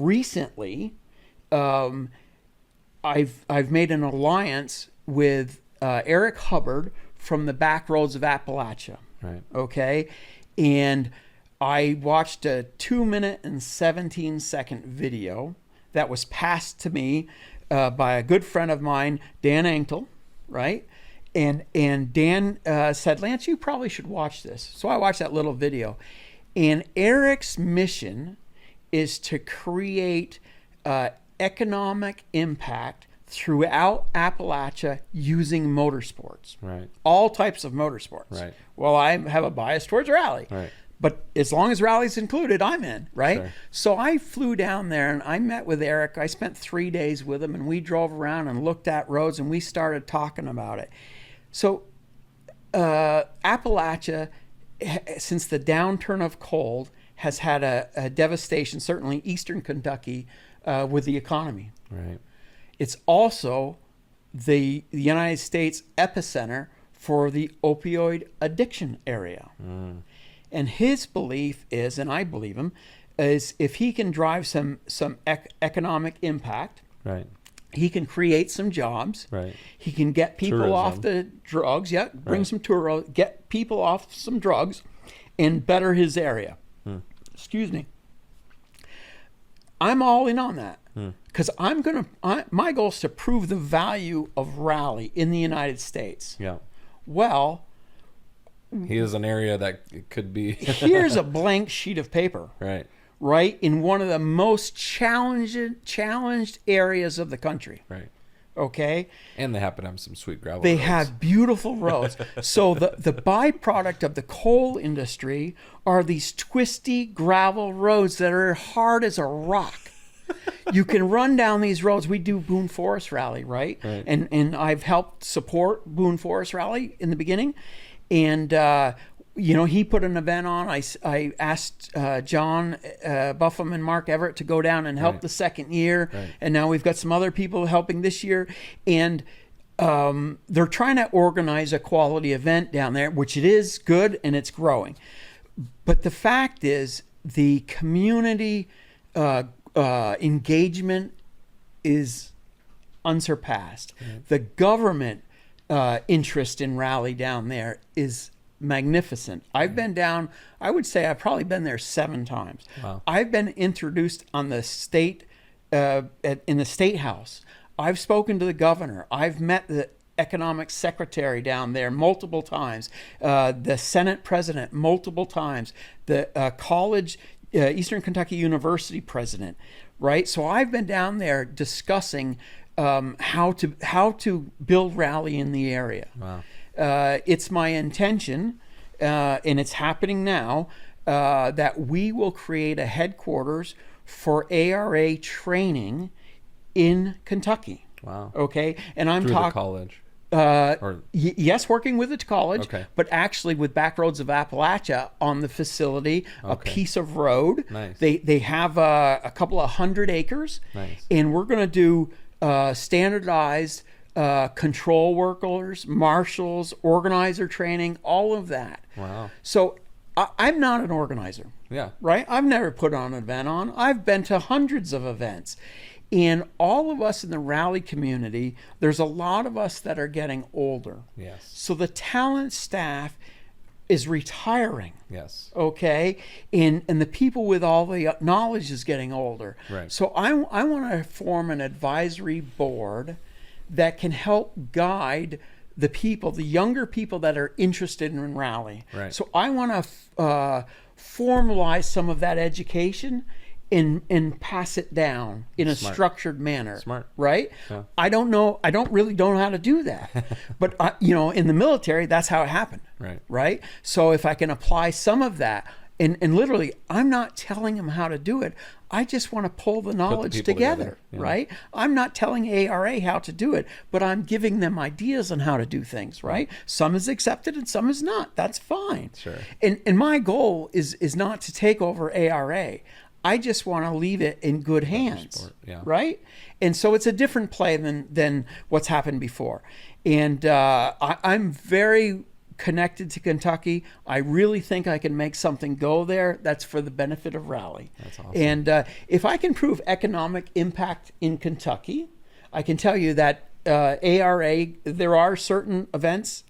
recently, I've made an alliance with Eric Hubbard from the Back Roads of Appalachia. Right. Okay, and I watched a 2-minute and 17-second video that was passed to me by a good friend of mine, Dan Anktel, right? And Dan said, Lance, you probably should watch this. So I watched that little video. And Eric's mission is to create economic impact throughout Appalachia using motorsports. Right. All types of motorsports. Right. Well, I have a bias towards rally. Right. But as long as rally's included, I'm in, right? Sure. So I flew down there and I met with Eric. I spent 3 days with him and we drove around and looked at roads and we started talking about it. So Appalachia, since the downturn of coal, has had a devastation, certainly Eastern Kentucky, with the economy. Right. It's also the United States epicenter for the opioid addiction area. And his belief is, and I believe him, is if he can drive some economic impact, Right. he can create some jobs. Right. He can get people Tourism. off the drugs. Yeah, bring Right. some get people off some drugs, and better his area. Excuse me. I'm all in on that because my goal is to prove the value of rally in the United States. Yeah. Well, He is an area that it could be. here's a blank sheet of paper, Right. right? In one of the most challenged areas of the country. Right. Okay. And they happen to have some sweet gravel They roads. have beautiful roads. So the byproduct of the coal industry are these twisty gravel roads that are hard as a rock. You can run down these roads. We do Boone Forest Rally, right? Right. And I've helped support Boone Forest Rally in the beginning. And, he put an event on. I asked John Buffum and Mark Everett to go down and help Right. the second year. Right. And now we've got some other people helping this year. And they're trying to organize a quality event down there, which it is good and it's growing. But the fact is the community engagement is unsurpassed. Right. The government interest in rally down there is magnificent. I've been down, I would say I've probably been there 7 times. Wow. I've been introduced on the state, in the state house. I've spoken to the governor. I've met the economic secretary down there multiple times, the Senate president multiple times, the college, Eastern Kentucky University president, right? So I've been down there discussing how to build rally in the area. Wow. It's my intention, and it's happening now, that we will create a headquarters for ARA training in Kentucky. Wow. Okay, and I'm Through the talking. college. Yes, working with the college, Okay. but actually with Back Roads of Appalachia on the facility, a Okay. piece of road. Nice. They have a couple of 100 acres, Nice. and we're going to do standardized control workers, marshals, organizer training, all of that. Wow. So I'm not an organizer, Yeah. right? I've never put on an event on. I've been to hundreds of events. And all of us in the rally community, there's a lot of us that are getting older. Yes. So the talent staff is retiring. Yes. Okay, and the people with all the knowledge is getting older. Right. So I want to form an advisory board that can help guide the people, the younger people that are interested in rally. Right. So I want to formalize some of that education and pass it down in a Smart. structured manner. Smart. Right? Yeah. I don't really know how to do that. But in the military, that's how it happened. Right. Right? So if I can apply some of that, and literally, I'm not telling them how to do it. I just want to pull the knowledge people together, yeah. right? I'm not telling ARA how to do it, but I'm giving them ideas on how to do things, right? Some is accepted and some is not. That's fine. Sure. And my goal is not to take over ARA. I just want to leave it in good hands, sport, yeah. right? And so it's a different play than what's happened before. And I'm very connected to Kentucky. I really think I can make something go there that's for the benefit of Raleigh. That's awesome. And if I can prove economic impact in Kentucky, I can tell you that ARA, there are certain events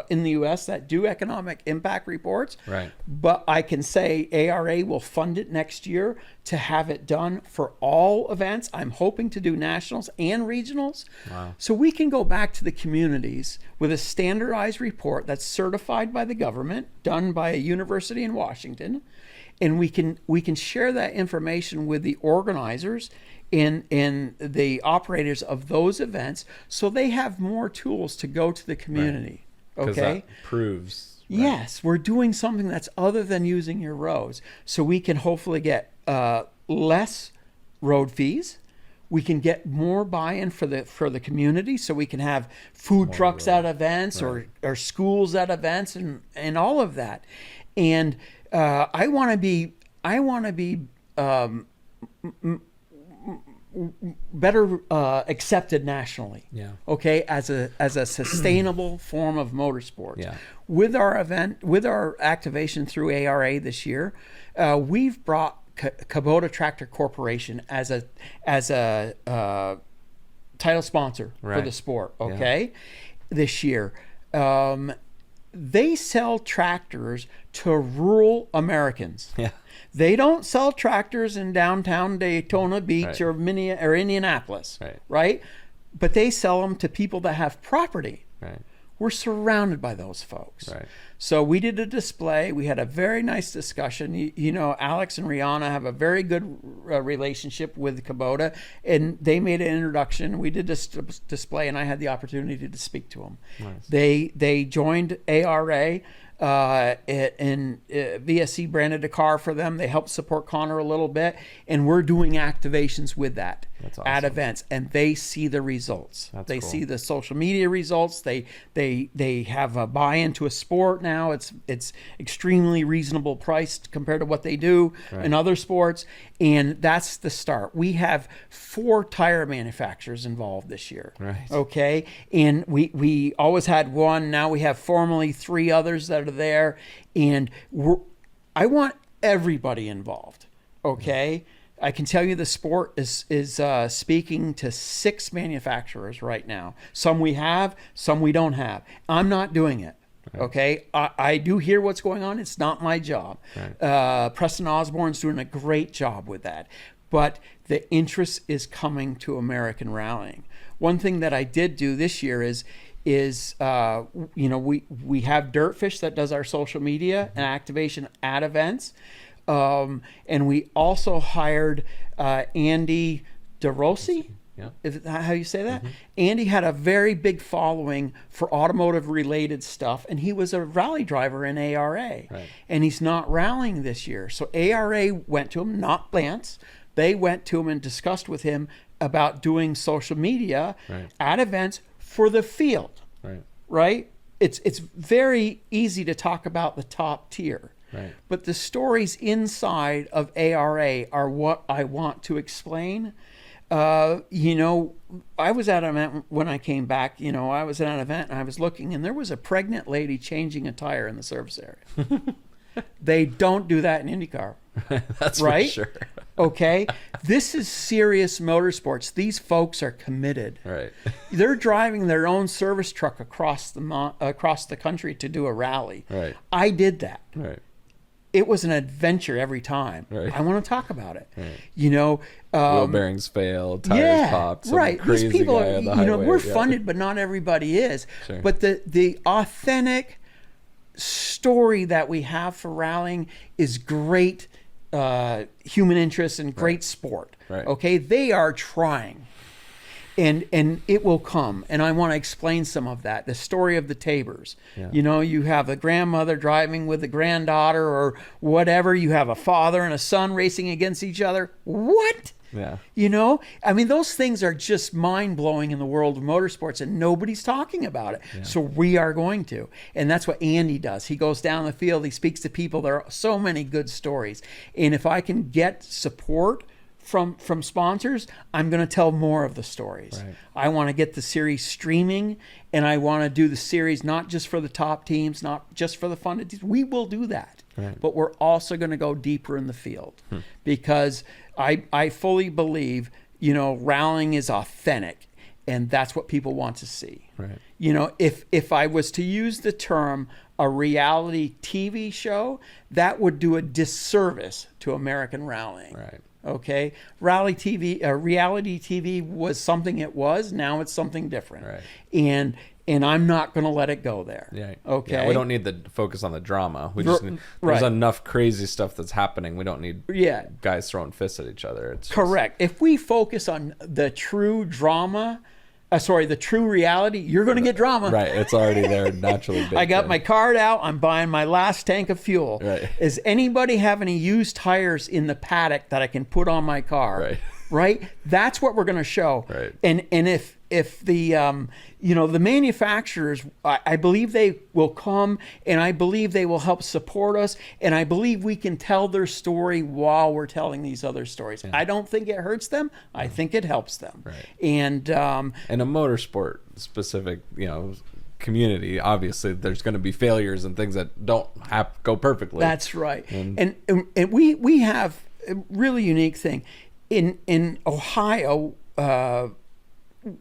in the U.S. that do economic impact reports. Right. But I can say ARA will fund it next year to have it done for all events. I'm hoping to do nationals and regionals. Wow. So we can go back to the communities with a standardized report that's certified by the government, done by a university in Washington, and we can share that information with the organizers and the operators of those events, so they have more tools to go to the community. Right. Okay. That proves. Right. Yes, we're doing something that's other than using your roads, so we can hopefully get less road fees. We can get more buy-in for the community, so we can have food More trucks road. at events, Right. or schools at events, and all of that. And I want to be better accepted nationally. Yeah. Okay, as a sustainable form of motorsports. Yeah. With our activation through ARA this year, we've brought Kubota Tractor Corporation as a title sponsor for Right. the sport. Okay, this year. They sell tractors to rural Americans. Yeah. They don't sell tractors in downtown Daytona Beach Right. or Indianapolis, Right. But they sell them to people that have property. Right. We're surrounded by those folks. Right. So we did a display. We had a very nice discussion. You know, Alex and Rihanna have a very good relationship with Kubota, and they made an introduction. We did this display, and I had the opportunity to speak to them. Nice. They joined ARA. And VSC branded a car for them. They helped support Connor a little bit, and we're doing activations with that That's at awesome. events, and they see the results. That's they cool. see the social media results. They have a buy-in to a sport now. It's extremely reasonable priced compared to what they do in other sports, and that's the start. We have 4 tire manufacturers involved this year. Right. Okay, and we always had one. Now we have formally 3 others that are there, and I want everybody involved. Okay, I can tell you the sport is speaking to 6 manufacturers right now. Some we have, some we don't have. I'm not doing it. Okay, I do hear what's going on. It's not my job. Preston Osborne's doing a great job with that, but the interest is coming to American Rallying. One thing that I did do this year is you know, we have Dirtfish that does our social media and activation at events, and we also hired Andy DeRossi. Yeah. Is that how you say that? Andy had a very big following for automotive related stuff, and he was a rally driver in ARA. Right. And he's not rallying this year. So ARA went to him, not Lance. They went to him and discussed with him about doing social media at events for the field. Right? It's very easy to talk about the top tier. Right. But the stories inside of ARA are what I want to explain. You know, I was at an event when I came back. You know, I was at an event and I was looking, and there was a pregnant lady changing a tire in the service area. They don't do that in IndyCar. That's right? for sure. Okay, this is serious motorsports. These folks are committed. Right. They're driving their own service truck across the country to do a rally. Right. I did that. Right. It was an adventure every time. Right. I want to talk about it. Right. You know, Wheel bearings failed, tires popped. Some right. Crazy These people guy are, on the you know, highway. we're funded, but not everybody is. Sure. But the authentic story that we have for rallying is great human interest and great sport. Right. Okay, they are trying, and it will come. And I want to explain some of that. The story of the Tabors. Yeah. You know, you have a grandmother driving with a granddaughter or whatever. You have a father and a son racing against each other. What? Yeah. You know, I mean, those things are just mind-blowing in the world of motorsports, and nobody's talking about it. Yeah. So we are going to. And that's what Andy does. He goes down the field, he speaks to people. There are so many good stories. And if I can get support from sponsors, I'm going to tell more of the stories. Right. I want to get the series streaming, and I want to do the series not just for the top teams, not just for the funded teams. We will do that. Right. But we're also going to go deeper in the field because I fully believe, rallying is authentic, and that's what people want to see. Right. If I was to use the term a reality TV show, that would do a disservice to American rallying. Right. Okay, reality TV was something it was. Now it's something different. Right. And I'm not going to let it go there. Yeah. Okay. Yeah, we don't need to focus on the drama. We just there's enough crazy stuff that's happening. We don't need guys throwing fists at each other. It's correct. If we focus on the true drama, the true reality, you're going to get drama. Right. It's already there naturally. I got my card out. I'm buying my last tank of fuel. Right. Does anybody have any used tires in the paddock that I can put on my car? Right. Right. That's what we're going to show. Right. And if the the manufacturers, I believe they will come, and I believe they will help support us, and I believe we can tell their story while we're telling these other stories. I don't think it hurts them. I think it helps them. Right. And in a motorsport specific, community, obviously there's going to be failures and things that don't go perfectly. That's right. And we have a really unique thing in Ohio.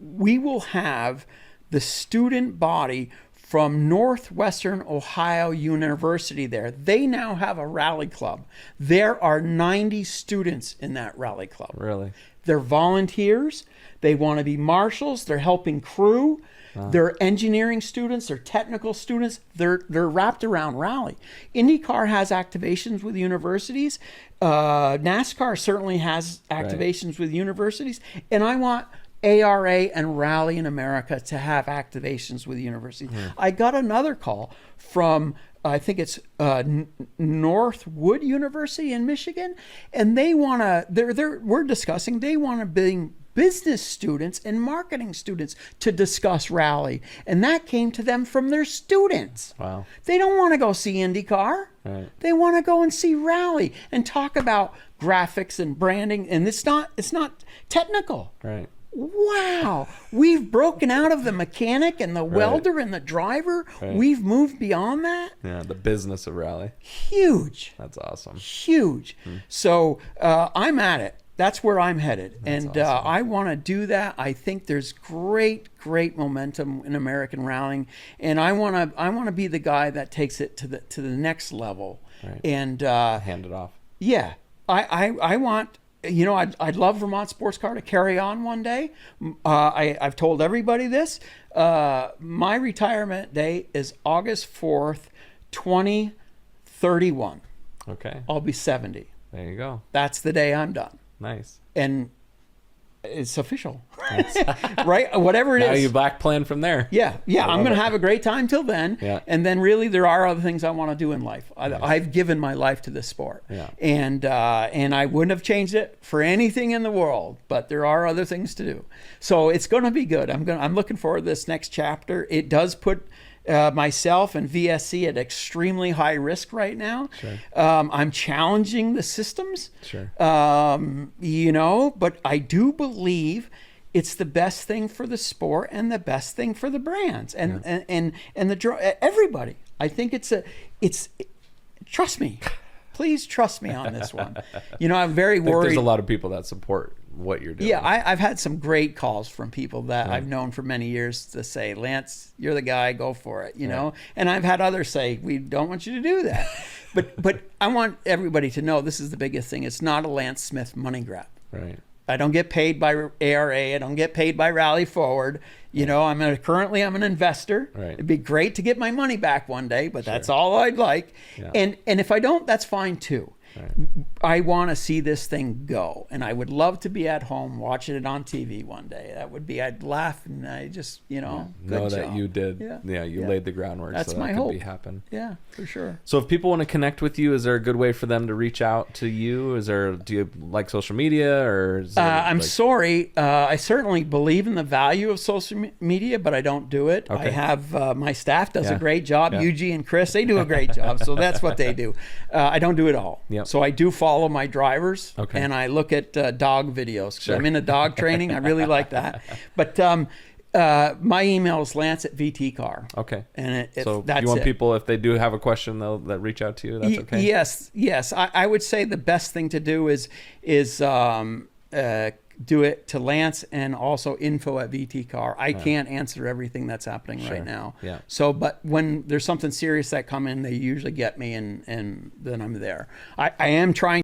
We will have the student body from Northwestern Ohio University there. They now have a rally club. There are 90 students in that rally club. Really? They're volunteers. They want to be marshals. They're helping crew. They're engineering students. They're technical students. They're wrapped around rally. IndyCar has activations with universities. NASCAR certainly has activations with universities. And I want ARA and Rally in America to have activations with universities. I got another call from, I think it's Northwood University in Michigan, and they want to, we're discussing, they want to bring business students and marketing students to discuss rally. And that came to them from their students. Wow. They don't want to go see IndyCar. Right. They want to go and see rally and talk about graphics and branding. And it's not technical. Right. Wow. We've broken out of the mechanic and the welder and the driver. Right. We've moved beyond that. Yeah, the business of rally. Huge. That's awesome. Huge. So I'm at it. That's where I'm headed. That's and awesome. I want to do that. I think there's great momentum in American rallying, and I want to be the guy that takes it to the next level. Right. And hand it off. Yeah. I want, I'd love Vermont Sports Car to carry on one day. I've told everybody this. My retirement date is August 4th, 2031. Okay. I'll be 70. There you go. That's the day I'm done. Nice. And it's official. Right? Whatever it is. Now you back plan from there. Yeah. I'm going to have a great time till then. Yeah. And then really there are other things I want to do in life. I've given my life to this sport. Yeah. And I wouldn't have changed it for anything in the world, but there are other things to do. So it's going to be good. I'm looking forward to this next chapter. It does put myself and VSC at extremely high risk right now. Sure. I'm challenging the systems. Sure. But I do believe it's the best thing for the sport and the best thing for the brands and everybody. I think trust me. Please trust me on this one. I'm very worried. There's a lot of people that support what you're doing. Yeah, I've had some great calls from people that I've known for many years to say, Lance, you're the guy, go for it, know? And I've had others say, we don't want you to do that. But I want everybody to know this is the biggest thing. It's not a Lance Smith money grab. Right. I don't get paid by ARA. I don't get paid by Rally Forward. Currently I'm an investor. Right. It'd be great to get my money back one day, but that's all I'd like. Yeah. And if I don't, that's fine too. Right. I want to see this thing go, and I would love to be at home watching it on TV one day. I'd laugh, and I just, good know job. that you did. Yeah. You laid the groundwork. That's so my that hope. could happen. Yeah, for sure. So if people want to connect with you, is there a good way for them to reach out to you? Do you like social media, or? I'm sorry. I certainly believe in the value of social media, but I don't do it. Okay. I have my staff does Yeah. a great job. Yeah. Eugene and Chris, they do a great job. So that's what they do. I don't do it all. Yep. So I do follow follow my drivers, Okay. and I look at dog videos. 'Cause Sure. I'm into dog training. I really like that. But my email is Lance@VTCar. Okay. And So that's you want it. people, if they do have a question, that reach out to you. That's okay. Yes. I would say the best thing to do is do it to Lance, and also info@VTCar. I can't answer everything that's happening right now. Yeah. So, but when there's something serious that come in, they usually get me, and then I'm there. I am trying